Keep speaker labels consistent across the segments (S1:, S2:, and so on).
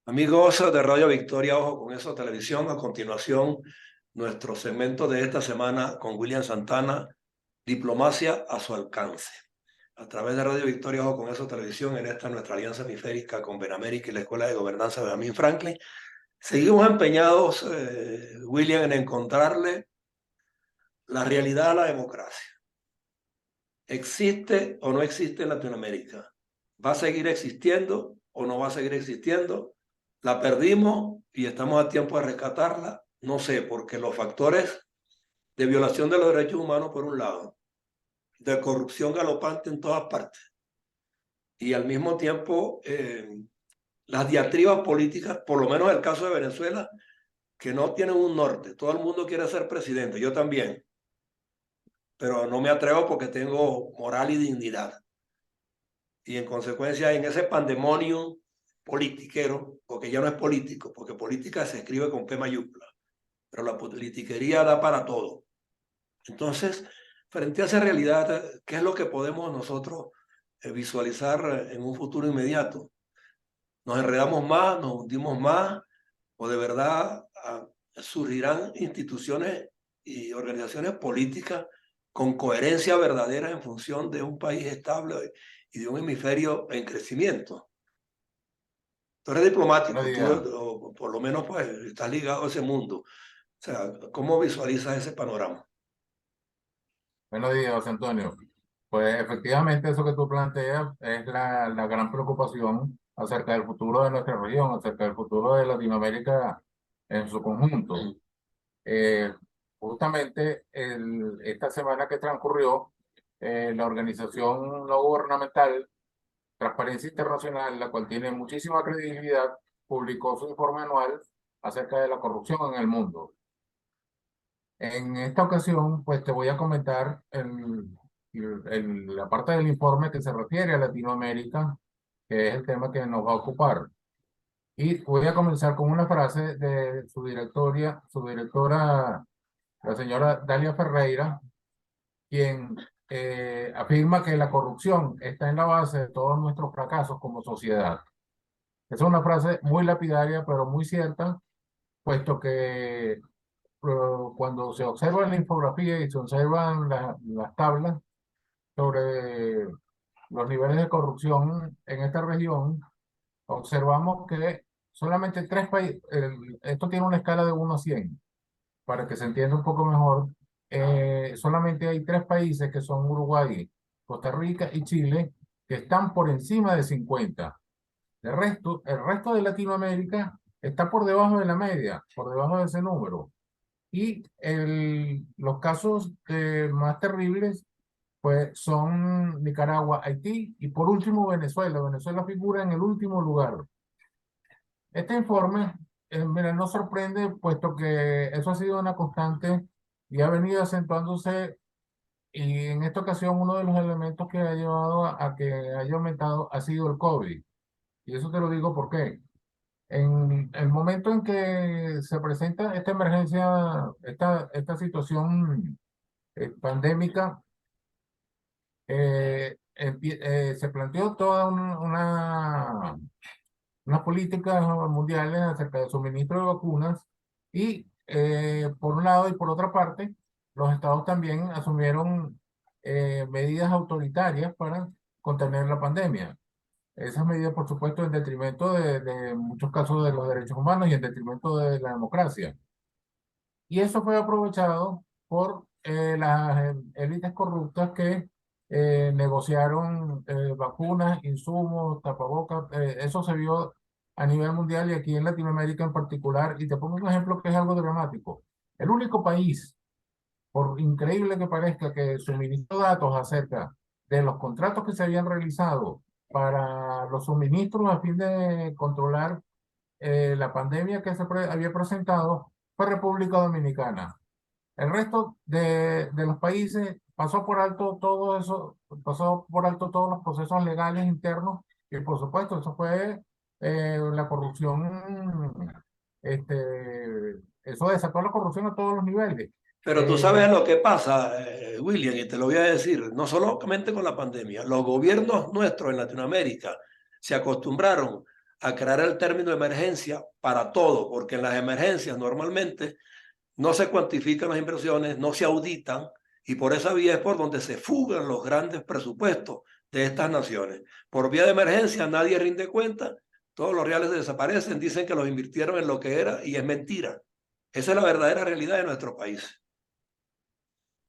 S1: Amigos de Radio Victoria, ojo con eso, televisión. A continuación, nuestro segmento de esta semana con William Santana, Diplomacia a su alcance. A través de Radio Victoria, ojo con eso, televisión, en esta nuestra alianza hemisférica con Benamérica y la Escuela de Gobernanza de Benjamin Franklin. Seguimos empeñados, William, en encontrarle la realidad a la democracia. ¿Existe o no existe en Latinoamérica? ¿Va a seguir existiendo o no va a seguir existiendo? ¿La perdimos y estamos a tiempo de rescatarla? No sé, porque los factores de violación de los derechos humanos, por un lado, de corrupción galopante en todas partes, y al mismo tiempo las diatribas políticas, por lo menos el caso de Venezuela, que no tienen un norte. Todo el mundo quiere ser presidente, yo también, pero no me atrevo porque tengo moral y dignidad. Y en consecuencia, en ese pandemonium politiquero, porque ya no es político, porque política se escribe con P mayúscula, pero la politiquería da para todo. Entonces, frente a esa realidad, ¿qué es lo que podemos nosotros visualizar en un futuro inmediato? ¿Nos enredamos más, nos hundimos más, o de verdad surgirán instituciones y organizaciones políticas con coherencia verdadera en función de un país estable y de un hemisferio en crecimiento? Tú eres
S2: Buenos
S1: diplomático, tú
S2: días,
S1: o por lo menos pues estás ligado a ese mundo. O sea, ¿cómo visualizas ese panorama?
S2: buenos días, José Antonio. Pues efectivamente eso que tú planteas es la gran preocupación acerca del futuro de nuestra región, acerca del futuro de Latinoamérica en su conjunto. Eh, Justamente esta semana que transcurrió, la organización no gubernamental Transparencia Internacional, la cual tiene muchísima credibilidad, publicó su informe anual acerca de la corrupción en el mundo. En esta ocasión, pues te voy a comentar la parte del informe que se refiere a Latinoamérica, que es el tema que nos va a ocupar. Y voy a comenzar con una frase de su directora, la señora Dalia Ferreira, quien afirma que la corrupción está en la base de todos nuestros fracasos como sociedad. Es una frase muy lapidaria, pero muy cierta, puesto que cuando se observa la infografía y se observan las tablas sobre los niveles de corrupción en esta región, observamos que solamente tres países, esto tiene una escala de 1 a 100, para que se entienda un poco mejor, solamente hay tres países que son Uruguay, Costa Rica y Chile, que están por encima de 50. El resto de Latinoamérica está por debajo de la media, por debajo de ese número. Y los casos más terribles pues, son Nicaragua, Haití y por último Venezuela. Venezuela figura en el último lugar. Este informe, mira, no sorprende, puesto que eso ha sido una constante y ha venido acentuándose, y en esta ocasión uno de los elementos que ha llevado a que haya aumentado ha sido el COVID. Y eso te lo digo porque en el momento en que se presenta esta emergencia, esta situación pandémica, se planteó toda unas políticas mundiales acerca del suministro de vacunas y por un lado y por otra parte, los estados también asumieron medidas autoritarias para contener la pandemia. Esas medidas, por supuesto, en detrimento de muchos casos de los derechos humanos y en detrimento de la democracia. Y eso fue aprovechado por las élites corruptas que negociaron vacunas, insumos, tapabocas. Eso se vio a nivel mundial y aquí en Latinoamérica en particular. Y te pongo un ejemplo que es algo dramático. El único país, por increíble que parezca, que suministró datos acerca de los contratos que se habían realizado para los suministros a fin de controlar la pandemia que había presentado, fue República Dominicana. El resto de los países pasó por alto todo eso, pasó por alto todos los procesos legales internos y por supuesto eso fue la corrupción, eso desató la corrupción a todos los niveles.
S1: Pero tú
S2: Eh,
S1: sabes lo que pasa, William, y te lo voy a decir, no solamente con la pandemia, los gobiernos nuestros en Latinoamérica se acostumbraron a crear el término emergencia para todo, porque en las emergencias normalmente no se cuantifican las inversiones, no se auditan, y por esa vía es por donde se fugan los grandes presupuestos de estas naciones. Por vía de emergencia nadie rinde cuenta, todos los reales desaparecen, dicen que los invirtieron en lo que era y es mentira. Esa es la verdadera realidad de nuestro país.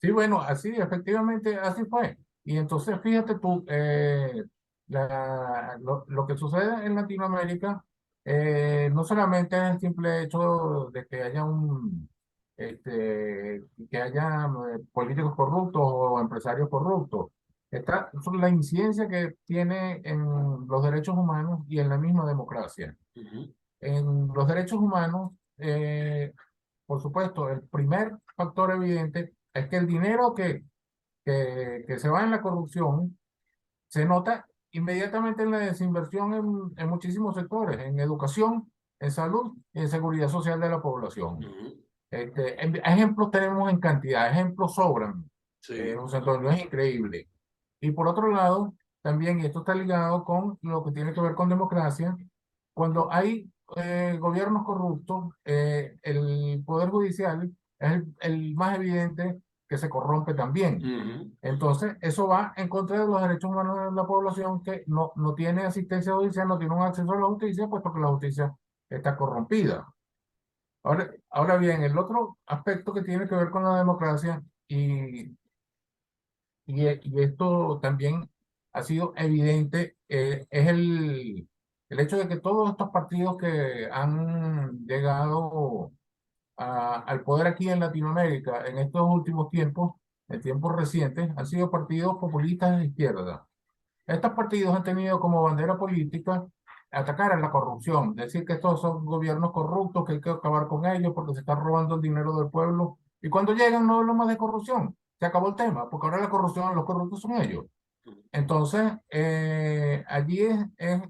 S2: Sí, bueno, así, efectivamente, así fue. Y entonces, fíjate tú, lo que sucede en Latinoamérica no solamente es el simple hecho de que haya que haya políticos corruptos o empresarios corruptos. Está la incidencia que tiene en los derechos humanos y en la misma democracia.
S1: Ujú,
S2: En los derechos humanos, por supuesto, el primer factor evidente es que el dinero que se va en la corrupción se nota inmediatamente en la desinversión en muchísimos sectores, en educación, en salud y en seguridad social de la población.
S1: ujú.
S2: Ejemplos tenemos en cantidad, ejemplos sobran.
S1: Sí.
S2: José Antonio, es increíble. Y por otro lado, también, y esto está ligado con lo que tiene que ver con democracia, cuando hay gobiernos corruptos, el Poder Judicial es el más evidente que se corrompe también.
S1: Ujú.
S2: Entonces, eso va en contra de los derechos humanos de la población que no tiene asistencia judicial, no tiene un acceso a la justicia, puesto que la justicia está corrompida. Ahora bien, el otro aspecto que tiene que ver con la democracia, y esto también ha sido evidente, es el hecho de que todos estos partidos que han llegado al poder aquí en Latinoamérica en estos últimos tiempos, en tiempos recientes, han sido partidos populistas de izquierda. Estos partidos han tenido como bandera política atacar a la corrupción, decir que estos son gobiernos corruptos, que hay que acabar con ellos porque se están robando el dinero del pueblo. Y cuando llegan no hablan más de corrupción, se acabó el tema, porque ahora la corrupción, los corruptos son ellos. Entonces, allí es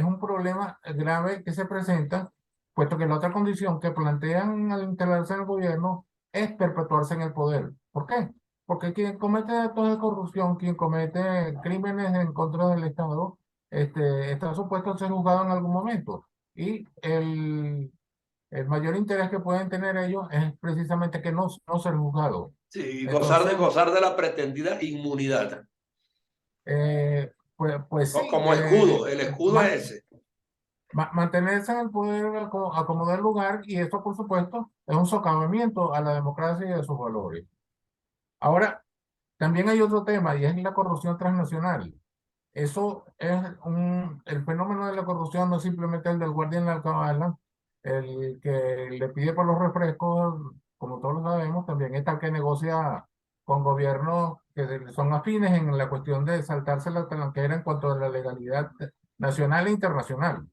S2: un problema grave que se presenta, puesto que la otra condición que plantean al instalarse en el gobierno es perpetuarse en el poder. ¿Por qué? Porque quien comete actos de corrupción, quien comete crímenes en contra del Estado, está supuesto a ser juzgado en algún momento. Y el mayor interés que pueden tener ellos es precisamente que no ser juzgados.
S1: Sí,
S2: Entonces,
S1: gozar de la pretendida inmunidad.
S2: pues sí,
S1: Como el escudo es ese.
S2: mantenerse en el poder a como dé lugar, y esto, por supuesto, es un socavamiento a la democracia y a sus valores. Ahora, también hay otro tema, y es la corrupción transnacional. Eso es el fenómeno de la corrupción no es simplemente el del guardia en la alcabala, el que le pide por los refrescos, como todos lo sabemos, también está el que negocia con gobiernos que son afines en la cuestión de saltarse la tranquera en cuanto a la legalidad nacional e internacional.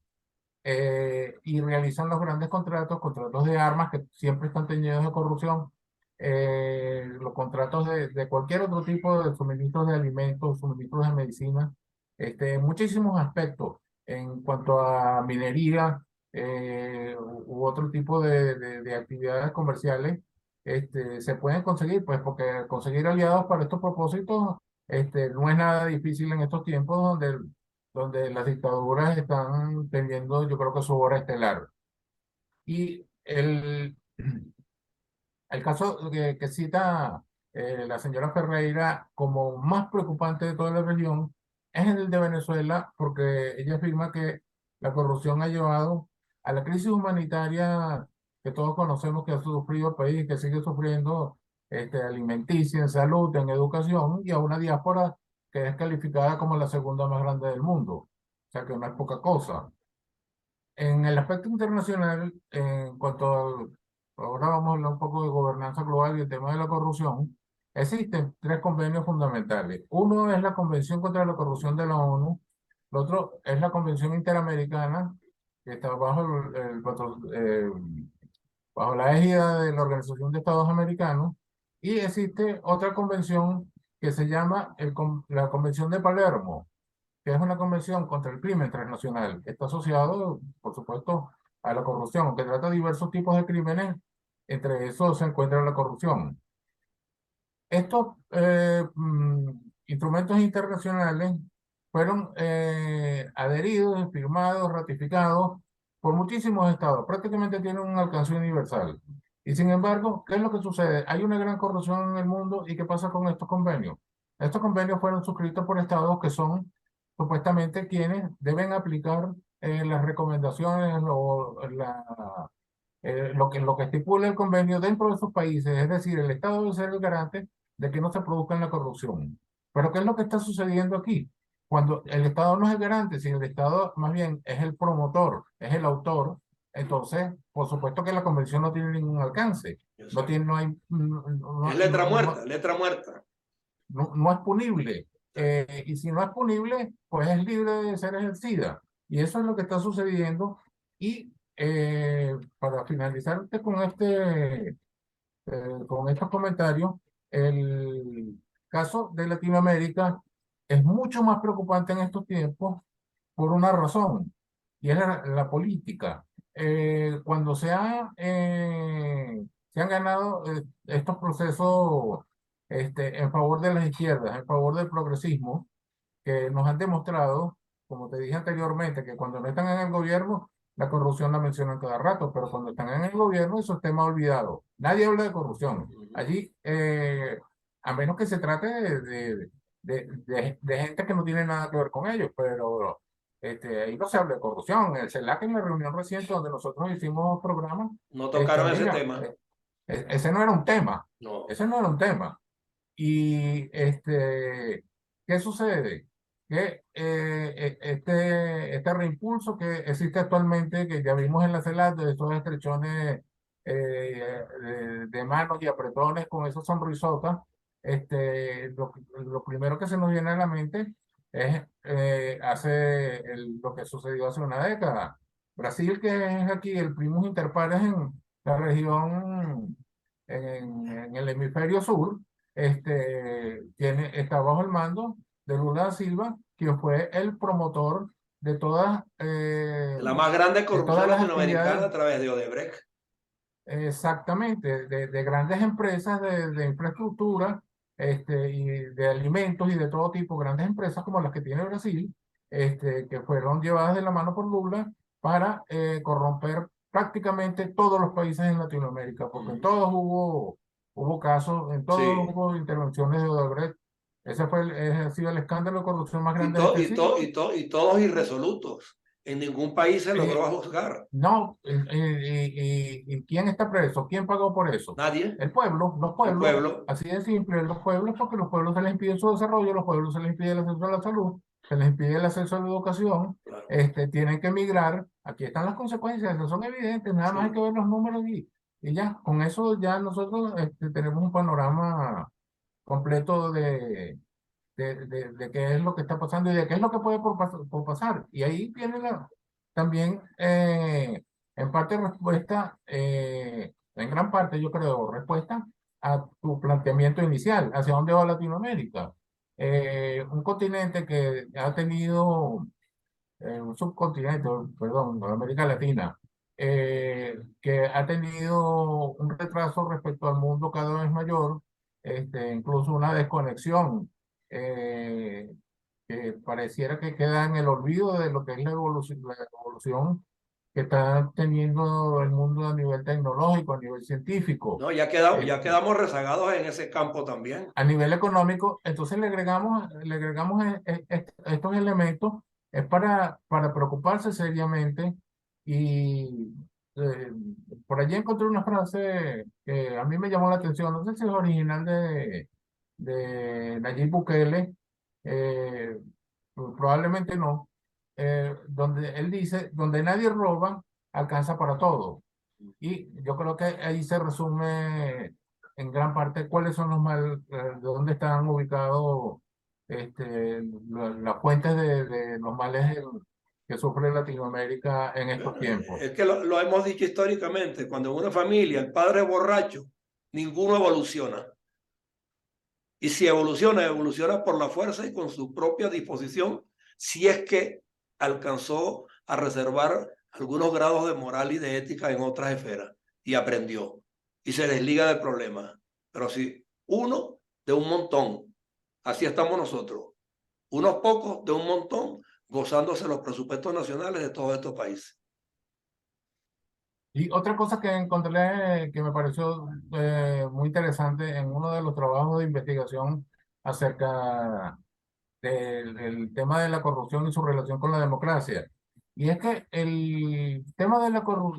S2: Y realizan los grandes contratos de armas que siempre están teñidos de corrupción, los contratos de cualquier otro tipo de suministros de alimentos, suministros de medicina, muchísimos aspectos en cuanto a minería u otro tipo de actividades comerciales, se pueden conseguir, pues porque conseguir aliados para estos propósitos no es nada difícil en estos tiempos donde las dictaduras están teniendo, yo creo que su hora estelar. Y el caso que cita la señora Ferreira como más preocupante de toda la región es el de Venezuela, porque ella afirma que la corrupción ha llevado a la crisis humanitaria que todos conocemos que ha sufrido el país, que sigue sufriendo alimenticia, en salud, en educación, y a una diáspora que es calificada como la segunda más grande del mundo. O sea que no es poca cosa. En el aspecto internacional, en cuanto ahora vamos a hablar un poco de gobernanza global y el tema de la corrupción, existen tres convenios fundamentales. Uno es la Convención contra la Corrupción de la ONU, el otro es la Convención Interamericana, que está bajo la égida de la Organización de Estados Americanos, y existe otra convención que se llama la Convención de Palermo, que es una convención contra el crimen transnacional. Está asociado, por supuesto, a la corrupción, aunque trata diversos tipos de crímenes, entre esos se encuentra la corrupción. Estos instrumentos internacionales fueron adheridos, firmados, ratificados por muchísimos estados. Prácticamente tienen un alcance universal. Y sin embargo, ¿qué es lo que sucede? Hay una gran corrupción en el mundo. ¿Y qué pasa con estos convenios? Estos convenios fueron suscritos por estados que son supuestamente quienes deben aplicar las recomendaciones o lo que estipula el convenio dentro de sus países. Es decir, el Estado debe ser el garante de que no se produzca la corrupción. Pero ¿qué es lo que está sucediendo aquí? Cuando el Estado no es el garante, si el Estado más bien es el promotor, es el autor, entonces, por supuesto que la convención no tiene ningún alcance. No
S1: Exacto.
S2: tiene, no hay,
S1: Es letra muerta.
S2: no es punible.
S1: Exacto.
S2: Y si no es punible, pues es libre de ser ejercida. Y eso es lo que está sucediendo. Y para finalizar con estos comentarios, el caso de Latinoamérica es mucho más preocupante en estos tiempos por una razón, y es la política. Cuando se han ganado estos procesos en favor de las izquierdas, en favor del progresismo, que nos han demostrado, como te dije anteriormente, que cuando no están en el gobierno, la corrupción la mencionan cada rato, pero cuando están en el gobierno, eso es tema olvidado. Nadie habla de corrupción. Allí, a menos que se trate de gente que no tiene nada que ver con ellos, pero ahí no se habla de corrupción. En el CELAC, en la reunión reciente donde nosotros hicimos programas,
S1: No tocaron ese
S2: mira,
S1: tema.
S2: ese no era un tema.
S1: No.
S2: Ese no era un tema. Y ¿qué sucede? Que este reimpulso que existe actualmente, que ya vimos en la CELAC, de estos estrechones de manos y apretones con esos sonrisotas, lo primero que se nos viene a la mente es lo que sucedió hace una década. Brasil, que es aquí el primus inter pares en la región, en el hemisferio sur, está bajo el mando de Lula da Silva, quien fue el promotor
S1: La más grande
S2: de
S1: corrupción
S2: todas las
S1: latinoamericana
S2: actividades,
S1: a través de Odebrecht.
S2: exactamente, de grandes empresas de infraestructura, y de alimentos y de todo tipo, grandes empresas como las que tiene Brasil, que fueron llevadas de la mano por Lula para corromper prácticamente todos los países en Latinoamérica, porque en todos hubo casos, en todos
S1: Sí.
S2: hubo intervenciones de Odebrecht. Ese ha sido el escándalo de corrupción más grande de este siglo.
S1: Y todos irresolutos. En ningún país se logró
S2: Eh,
S1: juzgar.
S2: No, ¿y quién está preso? ¿Quién pagó por eso?
S1: Nadie.
S2: El pueblo, los
S1: El
S2: pueblos,
S1: pueblo.
S2: así de simple, los pueblos, porque los pueblos se les impide su desarrollo, los pueblos se les impide el acceso a la salud, se les impide el acceso a la educación,
S1: Claro.
S2: tienen que emigrar. Aquí están las consecuencias, no son evidentes, nada más hay que
S1: Sí.
S2: ver los números y ya, con eso ya nosotros tenemos un panorama completo de qué es lo que está pasando y de qué es lo que puede por pasar. Y ahí viene también, en parte, respuesta, en gran parte, yo creo, respuesta a tu planteamiento inicial, hacia dónde va Latinoamérica. Un continente que ha tenido, un subcontinente, perdón, América Latina, que ha tenido un retraso respecto al mundo cada vez mayor, incluso una desconexión eh, que pareciera que queda en el olvido de lo que es la evolución que está teniendo el mundo a nivel tecnológico, a nivel científico.
S1: No, ya
S2: Este,
S1: quedamos rezagados en ese campo también.
S2: a nivel económico, entonces le agregamos estos elementos, es para preocuparse seriamente. Y eh, por allí encontré una frase que a mí me llamó la atención, no sé si es original de Nayib Bukele, eh, probablemente no, donde él dice, donde nadie roba, alcanza para todo. Y yo creo que ahí se resume en gran parte cuáles son de dónde están ubicados las fuentes de los males que sufre Latinoamérica en estos tiempos.
S1: Es que lo hemos dicho históricamente, cuando en una familia el padre es borracho, ninguno evoluciona. Y si evoluciona, evoluciona por la fuerza y con su propia disposición, si es que alcanzó a reservar algunos grados de moral y de ética en otras esferas y aprendió y se desliga del problema. Pero si uno de un montón, así estamos nosotros. unos pocos de un montón, gozándose los presupuestos nacionales de todos estos países.
S2: Y otra cosa que encontré que me pareció muy interesante en uno de los trabajos de investigación acerca del tema de la corrupción y su relación con la democracia. Y es que el tema de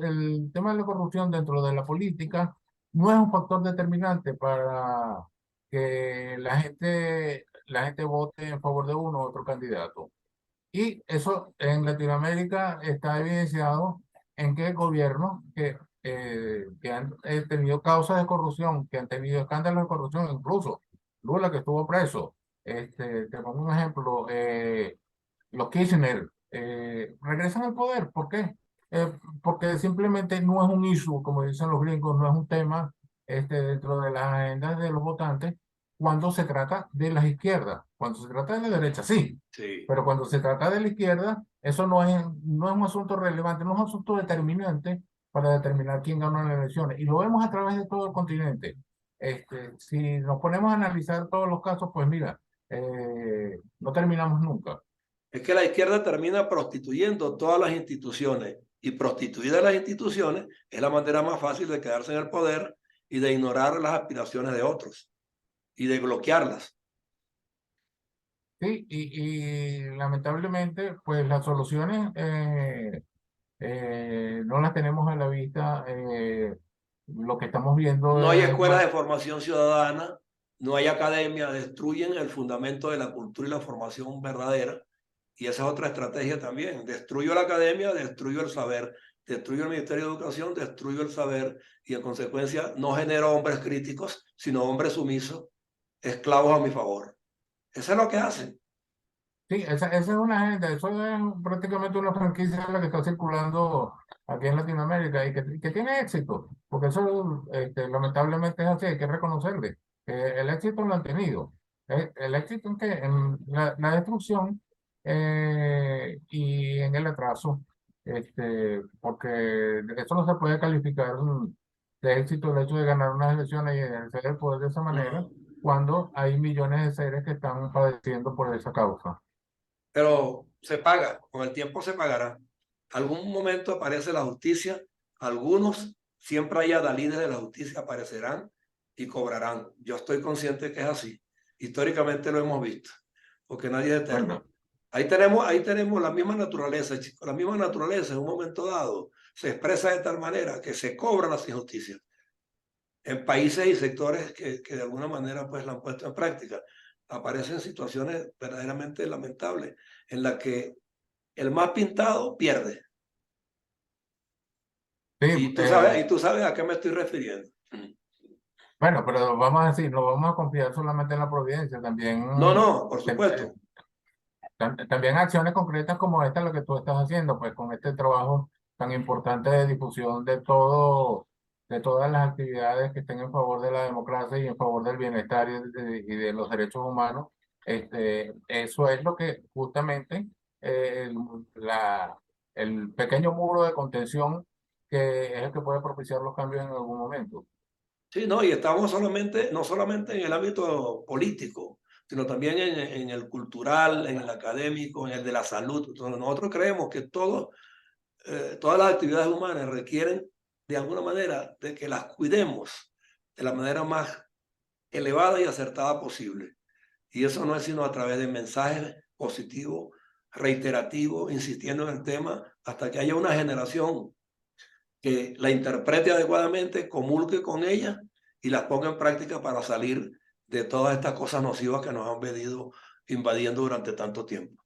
S2: el tema de la corrupción dentro de la política no es un factor determinante para que la gente vote en favor de uno u otro candidato. Y eso en Latinoamérica está evidenciado en que gobiernos que han tenido causas de corrupción, que han tenido escándalos de corrupción, incluso Lula que estuvo preso. Te pongo un ejemplo, los Kirchner regresan al poder. ¿Por qué? Porque simplemente no es un issue, como dicen los gringos, no es un tema dentro de las agendas de los votantes cuando se trata de las izquierdas. Cuando se trata de la derecha, sí.
S1: Sí.
S2: Pero cuando se trata de la izquierda, eso no es un asunto relevante, no es un asunto determinante para determinar quién ganó las elecciones. Y lo vemos a través de todo el continente. Si nos ponemos a analizar todos los casos, pues mira, no terminamos nunca.
S1: Es que la izquierda termina prostituyendo todas las instituciones y prostituidas las instituciones es la manera más fácil de quedarse en el poder y de ignorar las aspiraciones de otros y de bloquearlas.
S2: Sí, y lamentablemente, pues las soluciones no las tenemos a la vista. Lo que estamos viendo
S1: No hay
S2: es
S1: escuelas
S2: más.
S1: de formación ciudadana, no hay academia, destruyen el fundamento de la cultura y la formación verdadera. Y esa es otra estrategia también. Destruyo la academia, destruyo el saber, destruyo el Ministerio de Educación, destruyo el saber y en consecuencia no genero hombres críticos, sino hombres sumisos, esclavos a mi favor. Eso es lo que hacen.
S2: Sí, esa es una agenda, eso es prácticamente una franquicia la que está circulando aquí en Latinoamérica y que tiene éxito, porque eso lamentablemente es así, hay que reconocerle. El éxito lo han tenido. El éxito en que en la destrucción y en el atraso, porque eso no se puede calificar de éxito el hecho de ganar unas elecciones y ejercer el poder de esa manera,
S1: Uh-huh.
S2: cuando hay millones de seres que están padeciendo por esa causa.
S1: Pero se paga, con el tiempo se pagará. Algún momento aparece la justicia, algunos, siempre hay adalides de la justicia, aparecerán y cobrarán. Yo estoy consciente que es así. Históricamente lo hemos visto, porque nadie es eterno.
S2: Bueno,
S1: Ahí tenemos la misma naturaleza, chicos. La misma naturaleza en un momento dado se expresa de tal manera que se cobran las injusticias en países y sectores que de alguna manera pues la han puesto en práctica. Aparecen situaciones verdaderamente lamentables en las que el más pintado pierde.
S2: sí,
S1: Y tú sabes a qué me estoy refiriendo.
S2: bueno, pero vamos a decir, no vamos a confiar solamente en la providencia, también,
S1: No, no, por
S2: eh,
S1: supuesto.
S2: también acciones concretas como esta, lo que tú estás haciendo, pues con este trabajo tan importante de difusión de todas las actividades que estén en favor de la democracia y en favor del bienestar y de los derechos humanos. Eso es lo que justamente eh, el, el pequeño muro de contención que es el que puede propiciar los cambios en algún momento.
S1: Sí, no, y estamos solamente, no solamente en el ámbito político, sino también en el cultural, en el académico, en el de la salud. Entonces, nosotros creemos que todas las actividades humanas requieren de alguna manera de que las cuidemos de la manera más elevada y acertada posible. Y eso no es sino a través de mensajes positivos, reiterativos, insistiendo en el tema, hasta que haya una generación que la interprete adecuadamente, comulgue con ella y las ponga en práctica para salir de todas estas cosas nocivas que nos han venido invadiendo durante tanto tiempo.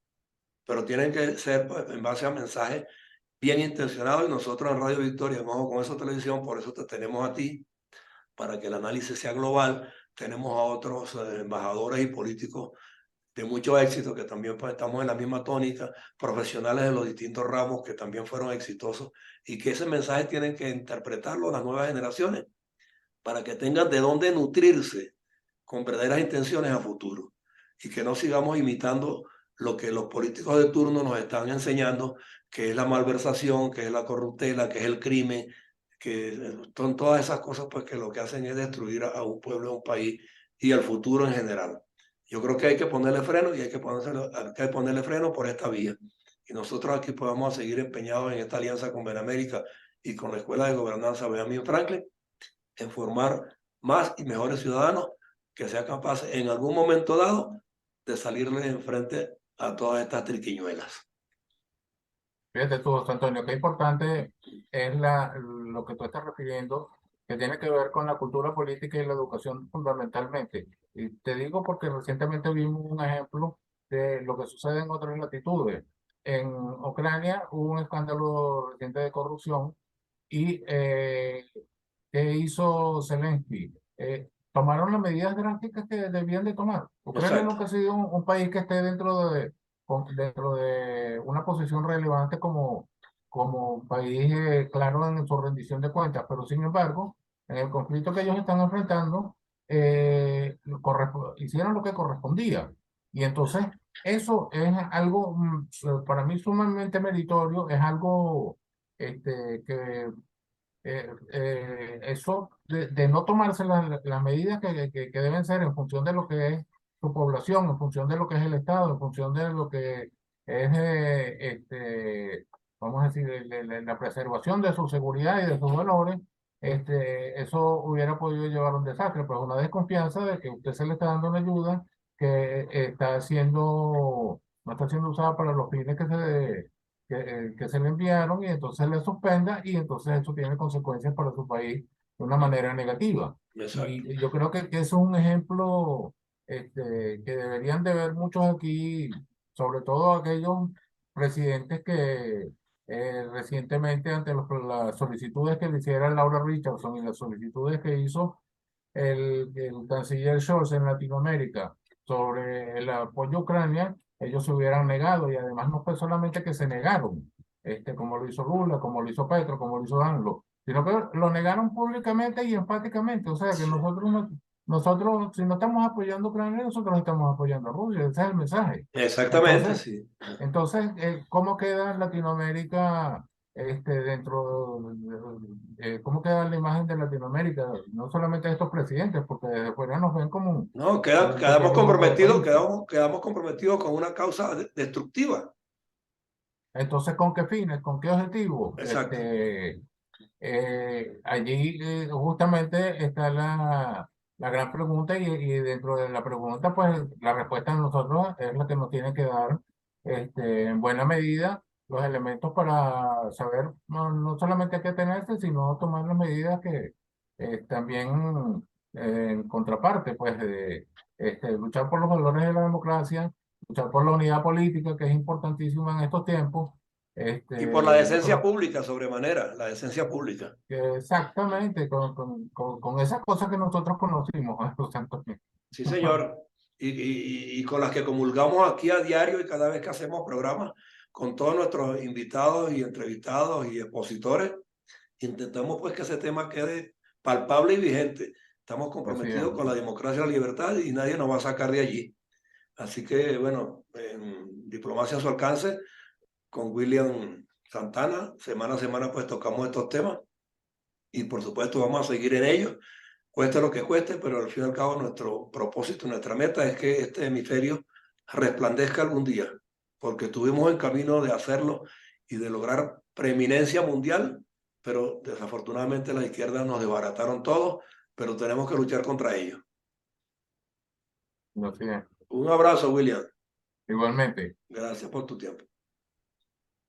S1: Pero tienen que ser pues, en base a mensajes bien intencionados y nosotros en Radio Victoria, vamos con esa televisión, por eso te tenemos a ti, para que el análisis sea global. Tenemos a otros embajadores y políticos de mucho éxito, que también pues, estamos en la misma tónica, profesionales de los distintos ramos que también fueron exitosos y que ese mensaje tienen que interpretarlo las nuevas generaciones para que tengan de dónde nutrirse con verdaderas intenciones a futuro y que no sigamos imitando lo que los políticos de turno nos están enseñando, que es la malversación, que es la corruptela, que es el crimen, que son todas esas cosas pues que lo que hacen es destruir a un pueblo, a un país y al futuro en general. Yo creo que hay que ponerle freno y hay que ponerle freno por esta vía. Y nosotros aquí podamos seguir empeñados en esta alianza con Benemérita y con la Escuela de Gobernanza Benjamin Franklin en formar más y mejores ciudadanos que sean capaces en algún momento dado de salirle enfrente a todas estas triquiñuelas.
S2: Fíjate tú, José Antonio, qué importante es lo que tú estás refiriendo, que tiene que ver con la cultura política y la educación fundamentalmente. Y te digo porque recientemente vimos un ejemplo de lo que sucede en otras latitudes. En Ucrania hubo un escándalo reciente de corrupción y ¿qué hizo Zelensky? Tomaron las medidas drásticas que debían de tomar. Ucrania
S1: Exacto,
S2: nunca ha sido un país que esté dentro de una posición relevante como país claro en su rendición de cuentas, pero sin embargo, en el conflicto que ellos están enfrentando, hicieron lo que correspondía. Y entonces, eso es algo para mí sumamente meritorio, es algo que eso de no tomarse las medidas que deben ser en función de lo que es su población, en función de lo que es el Estado, en función de lo que es, vamos a decir, la preservación de su seguridad y de sus valores, eso hubiera podido llevar a un desastre, pues una desconfianza de que usted se le está dando una ayuda que no está siendo usada para los fines que se le enviaron y entonces le suspenda y entonces eso tiene consecuencias para su país de una manera negativa.
S1: exacto.
S2: Y yo creo que eso es un ejemplo que deberían de ver muchos aquí, sobre todo aquellos presidentes que recientemente ante las solicitudes que le hiciera Laura Richardson y las solicitudes que hizo el canciller Scholz en Latinoamérica sobre el apoyo a Ucrania, ellos se hubieran negado y además no fue solamente que se negaron, como lo hizo Lula, como lo hizo Petro, como lo hizo AMLO, sino que lo negaron públicamente y enfáticamente. O sea que
S1: Sí,
S2: nosotros si no estamos apoyando a Ucrania, nosotros estamos apoyando a Rusia. Ese es el mensaje.
S1: exactamente,
S2: Entonces,
S1: sí.
S2: ¿cómo queda Latinoamérica cómo queda la imagen de Latinoamérica? No solamente de estos presidentes, porque desde fuera nos ven
S1: No,
S2: como un
S1: quedamos
S2: pequeño grupo de
S1: comprometidos,
S2: países.
S1: quedamos comprometidos con una causa destructiva.
S2: Entonces, ¿con qué fines? ¿Con qué objetivos?
S1: Exacto.
S2: Allí justamente está la gran pregunta y dentro de la pregunta, pues la respuesta de nosotros es la que nos tiene que dar en buena medida los elementos para saber no solamente a qué tenerse, sino tomar las medidas que también en contraparte, pues luchar por los valores de la democracia, luchar por la unidad política, que es importantísima en estos tiempos.
S1: Y por la
S2: Yo
S1: decencia
S2: creo
S1: pública, sobremanera, la decencia pública.
S2: exactamente, con esas cosas que nosotros conocimos, José Antonio.
S1: Sí, señor. Y con las que comulgamos aquí a diario y cada vez que hacemos programas con todos nuestros invitados y entrevistados y expositores, intentamos pues que ese tema quede palpable y vigente. Estamos
S2: Así
S1: comprometidos
S2: es.
S1: con la democracia y la libertad y nadie nos va a sacar de allí. Así que, bueno, en Diplomacia a su alcance, con William Santana, semana a semana pues tocamos estos temas y por supuesto vamos a seguir en ellos, cueste lo que cueste, pero al fin y al cabo nuestro propósito, nuestra meta es que este hemisferio resplandezca algún día, porque estuvimos en camino de hacerlo y de lograr preeminencia mundial, pero desafortunadamente las izquierdas nos desbarataron todo, pero tenemos que luchar contra ellos.
S2: Así es.
S1: Un abrazo, William.
S2: Igualmente.
S1: Gracias por tu tiempo.